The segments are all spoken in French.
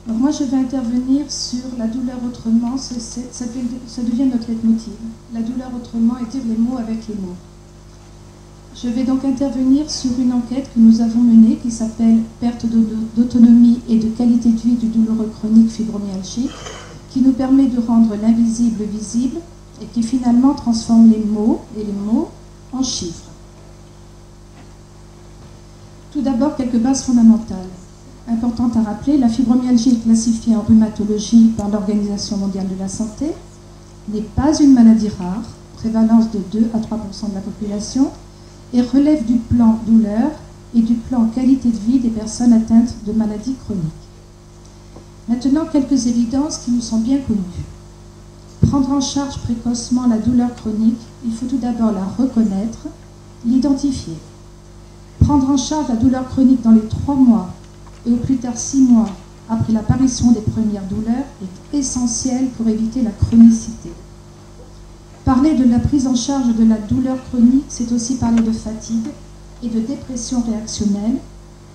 Alors moi, je vais intervenir sur la douleur autrement, ça devient notre leitmotiv. La douleur autrement et dire les mots avec les mots. Je vais donc intervenir sur une enquête que nous avons menée qui s'appelle « Perte d'autonomie et de qualité de vie du douloureux chronique fibromyalgique » qui nous permet de rendre l'invisible visible et qui finalement transforme les mots et les mots en chiffres. Tout d'abord, quelques bases fondamentales. Importante à rappeler, la fibromyalgie est classifiée en rhumatologie par l'Organisation mondiale de la santé, n'est pas une maladie rare, prévalence de 2 à 3% de la population, et relève du plan douleur et du plan qualité de vie des personnes atteintes de maladies chroniques. Maintenant, quelques évidences qui nous sont bien connues. Prendre en charge précocement la douleur chronique, il faut tout d'abord la reconnaître, l'identifier. Prendre en charge la douleur chronique dans les 3 mois et au plus tard 6 mois après l'apparition des premières douleurs est essentiel pour éviter la chronicité. Parler de la prise en charge de la douleur chronique, c'est aussi parler de fatigue et de dépression réactionnelle,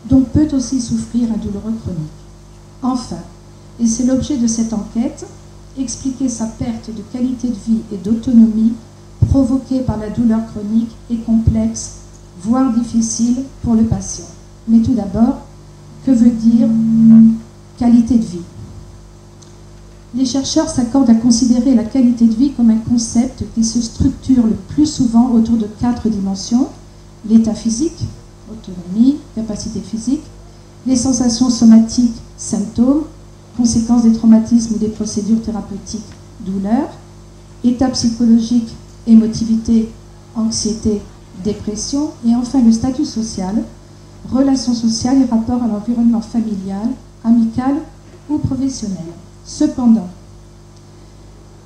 dont peut aussi souffrir un douloureux chronique. Enfin, et c'est l'objet de cette enquête, expliquer sa perte de qualité de vie et d'autonomie provoquée par la douleur chronique est complexe, voire difficile pour le patient. Mais tout d'abord, que veut dire qualité de vie ? Les chercheurs s'accordent à considérer la qualité de vie comme un concept qui se structure le plus souvent autour de 4 dimensions: l'état physique, autonomie, capacité physique, les sensations somatiques, symptômes, conséquences des traumatismes ou des procédures thérapeutiques, douleur, état psychologique, émotivité, anxiété, dépression, et enfin le statut social, relations sociales et rapport à l'environnement familial, amical ou professionnel. Cependant,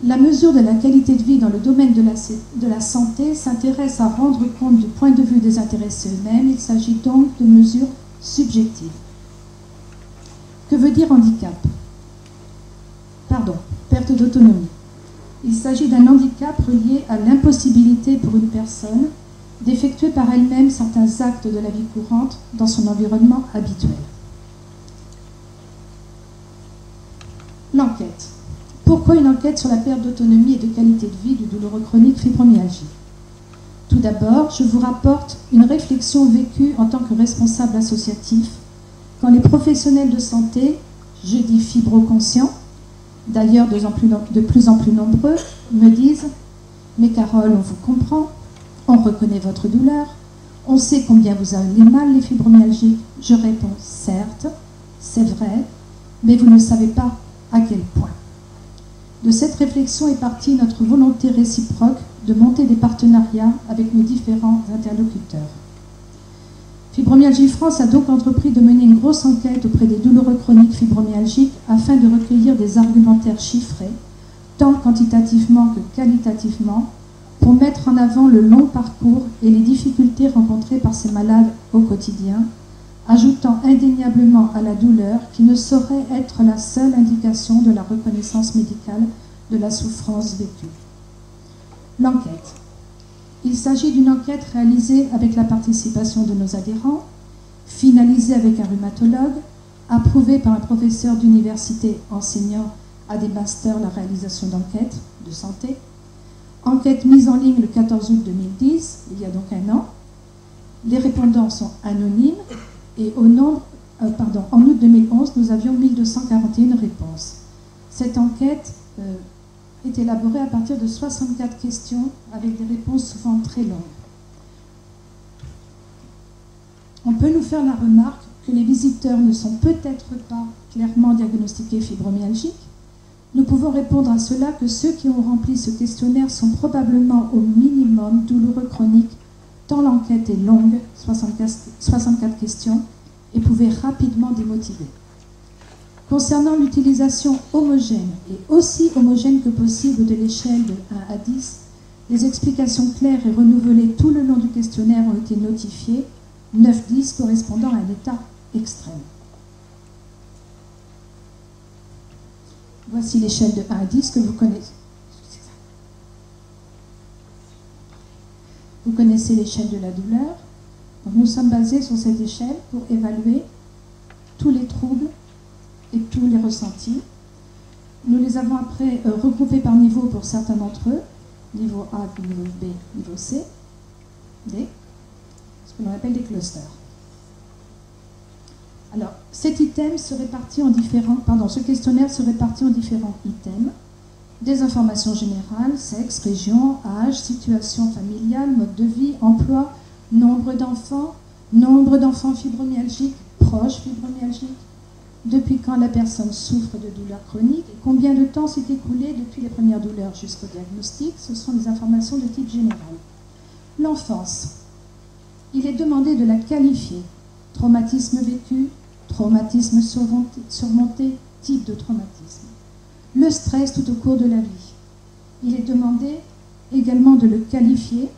la mesure de la qualité de vie dans le domaine de la santé s'intéresse à rendre compte du point de vue des intéressés eux-mêmes. Il s'agit donc de mesures subjectives. Que veut dire handicap ? Perte d'autonomie. Il s'agit d'un handicap relié à l'impossibilité pour une personne d'effectuer par elle-même certains actes de la vie courante dans son environnement habituel. L'enquête. Pourquoi une enquête sur la perte d'autonomie et de qualité de vie du douloureux chronique fibromyalgie ? Tout d'abord, je vous rapporte une réflexion vécue en tant que responsable associatif quand les professionnels de santé, je dis fibroconscients, d'ailleurs de plus en plus nombreux, me disent « Mais Carole, on vous comprend, on reconnaît votre douleur, on sait combien vous avez mal les fibromyalgiques. » Je réponds « Certes, c'est vrai, mais vous ne savez pas à quel point. » De cette réflexion est partie notre volonté réciproque de monter des partenariats avec nos différents interlocuteurs. Fibromyalgie France a donc entrepris de mener une grosse enquête auprès des douloureux chroniques fibromyalgiques afin de recueillir des argumentaires chiffrés, tant quantitativement que qualitativement, pour mettre en avant le long parcours et les difficultés rencontrées par ces malades au quotidien, ajoutant indéniablement à la douleur qui ne saurait être la seule indication de la reconnaissance médicale de la souffrance vécue. L'enquête. Il s'agit d'une enquête réalisée avec la participation de nos adhérents, finalisée avec un rhumatologue, approuvée par un professeur d'université enseignant à des masters la réalisation d'enquêtes de santé, enquête mise en ligne le 14 août 2010, il y a donc un an. Les répondants sont anonymes et en août 2011, nous avions 1241 réponses. Cette enquête est élaborée à partir de 64 questions avec des réponses souvent très longues. On peut nous faire la remarque que les visiteurs ne sont peut-être pas clairement diagnostiqués fibromyalgiques. Nous pouvons répondre à cela que ceux qui ont rempli ce questionnaire sont probablement au minimum douloureux chroniques, tant l'enquête est longue, 64 questions, et pouvait rapidement démotiver. Concernant l'utilisation homogène et aussi homogène que possible de l'échelle de 1 à 10, des explications claires et renouvelées tout le long du questionnaire ont été notifiées, 9-10 correspondant à un état extrême. Voici l'échelle de 1 à 10 que vous connaissez. Vous connaissez l'échelle de la douleur. Donc nous sommes basés sur cette échelle pour évaluer tous les troubles et tous les ressentis. Nous les avons après regroupés par niveau pour certains d'entre eux, niveau A, puis niveau B, niveau C, D, ce que l'on appelle des clusters. Alors, ce questionnaire se répartit en différents items, des informations générales, sexe, région, âge, situation familiale, mode de vie, emploi, nombre d'enfants fibromyalgiques, proches fibromyalgiques, depuis quand la personne souffre de douleurs chroniques et combien de temps s'est écoulé depuis les premières douleurs jusqu'au diagnostic. Ce sont des informations de type général. L'enfance. Il est demandé de la qualifier. Traumatisme vécu, traumatisme surmonté, type de traumatisme. Le stress tout au cours de la vie. Il est demandé également de le qualifier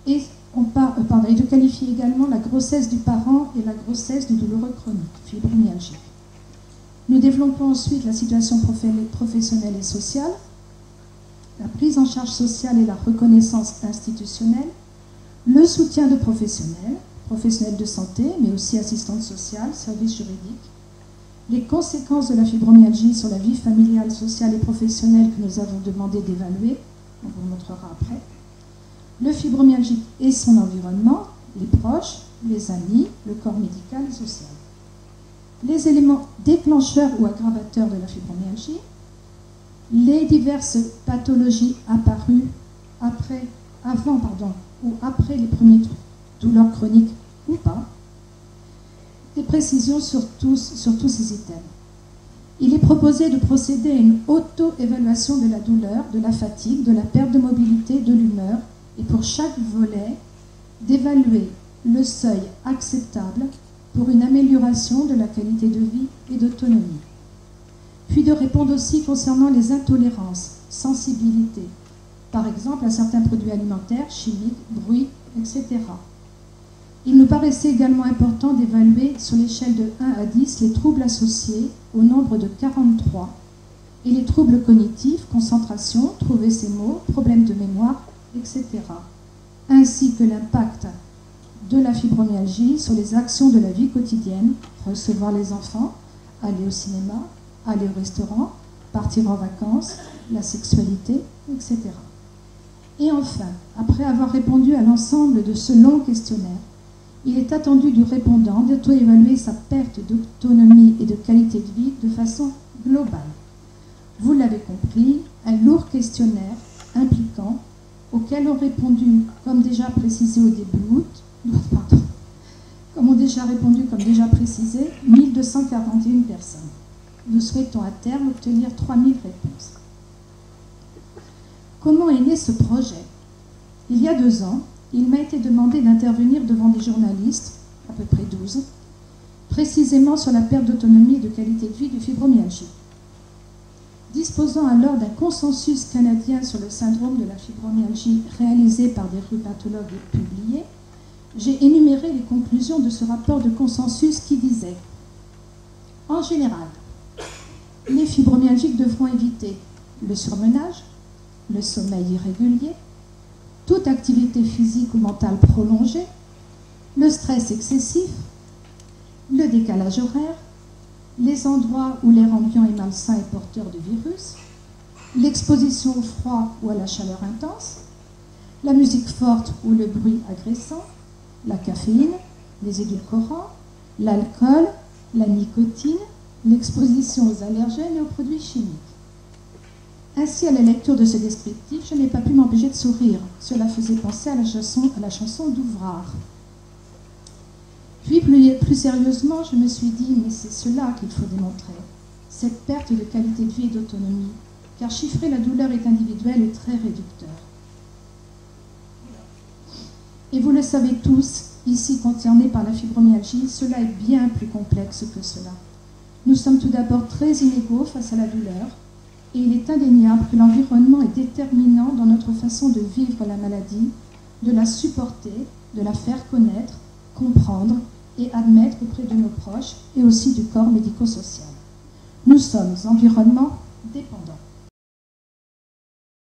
et de qualifier également la grossesse du parent et la grossesse du douloureux chronique, fibromyalgique. Nous développons ensuite la situation professionnelle et sociale, la prise en charge sociale et la reconnaissance institutionnelle, le soutien de professionnels de santé, mais aussi assistantes sociales, services juridiques, les conséquences de la fibromyalgie sur la vie familiale, sociale et professionnelle que nous avons demandé d'évaluer, on vous le montrera après, le fibromyalgique et son environnement, les proches, les amis, le corps médical et social. Les éléments déclencheurs ou aggravateurs de la fibromyalgie, les diverses pathologies apparues avant ou après les premières douleurs chroniques ou pas, des précisions sur tous ces items. Il est proposé de procéder à une auto-évaluation de la douleur, de la fatigue, de la perte de mobilité, de l'humeur, et pour chaque volet, d'évaluer le seuil acceptable pour une amélioration de la qualité de vie et d'autonomie. Puis de répondre aussi concernant les intolérances, sensibilités, par exemple à certains produits alimentaires, chimiques, bruits, etc. Il nous paraissait également important d'évaluer sur l'échelle de 1 à 10 les troubles associés au nombre de 43 et les troubles cognitifs, concentration, trouver ses mots, problèmes de mémoire, etc. Ainsi que l'impact de la fibromyalgie sur les actions de la vie quotidienne, recevoir les enfants, aller au cinéma, aller au restaurant, partir en vacances, la sexualité, etc. Et enfin, après avoir répondu à l'ensemble de ce long questionnaire, il est attendu du répondant d'auto-évaluer sa perte d'autonomie et de qualité de vie de façon globale. Vous l'avez compris, un lourd questionnaire impliquant, auquel ont répondu, comme déjà précisé au début comme déjà précisé, 1241 personnes. Nous souhaitons à terme obtenir 3000 réponses. Comment est né ce projet? Il y a 2 ans, il m'a été demandé d'intervenir devant des journalistes, à peu près 12, précisément sur la perte d'autonomie et de qualité de vie du fibromyalgie. Disposant alors d'un consensus canadien sur le syndrome de la fibromyalgie réalisé par des rhumatologues et publié, j'ai énuméré les conclusions de ce rapport de consensus qui disait: en général, les fibromyalgiques devront éviter le surmenage, le sommeil irrégulier, toute activité physique ou mentale prolongée, le stress excessif, le décalage horaire, les endroits où l'air ambiant est malsain et porteur de virus, l'exposition au froid ou à la chaleur intense, la musique forte ou le bruit agressant, la caféine, les édulcorants, l'alcool, la nicotine, l'exposition aux allergènes et aux produits chimiques. Ainsi, à la lecture de ce descriptif, je n'ai pas pu m'empêcher de sourire. Cela faisait penser à la chanson d'Ouvrard. Puis, plus sérieusement, je me suis dit, mais c'est cela qu'il faut démontrer, cette perte de qualité de vie et d'autonomie, car chiffrer la douleur est individuel et très réducteur. Et vous le savez tous, ici concernés par la fibromyalgie, cela est bien plus complexe que cela. Nous sommes tout d'abord très inégaux face à la douleur, et il est indéniable que l'environnement est déterminant dans notre façon de vivre la maladie, de la supporter, de la faire connaître, comprendre et admettre auprès de nos proches et aussi du corps médico-social. Nous sommes environnement dépendants.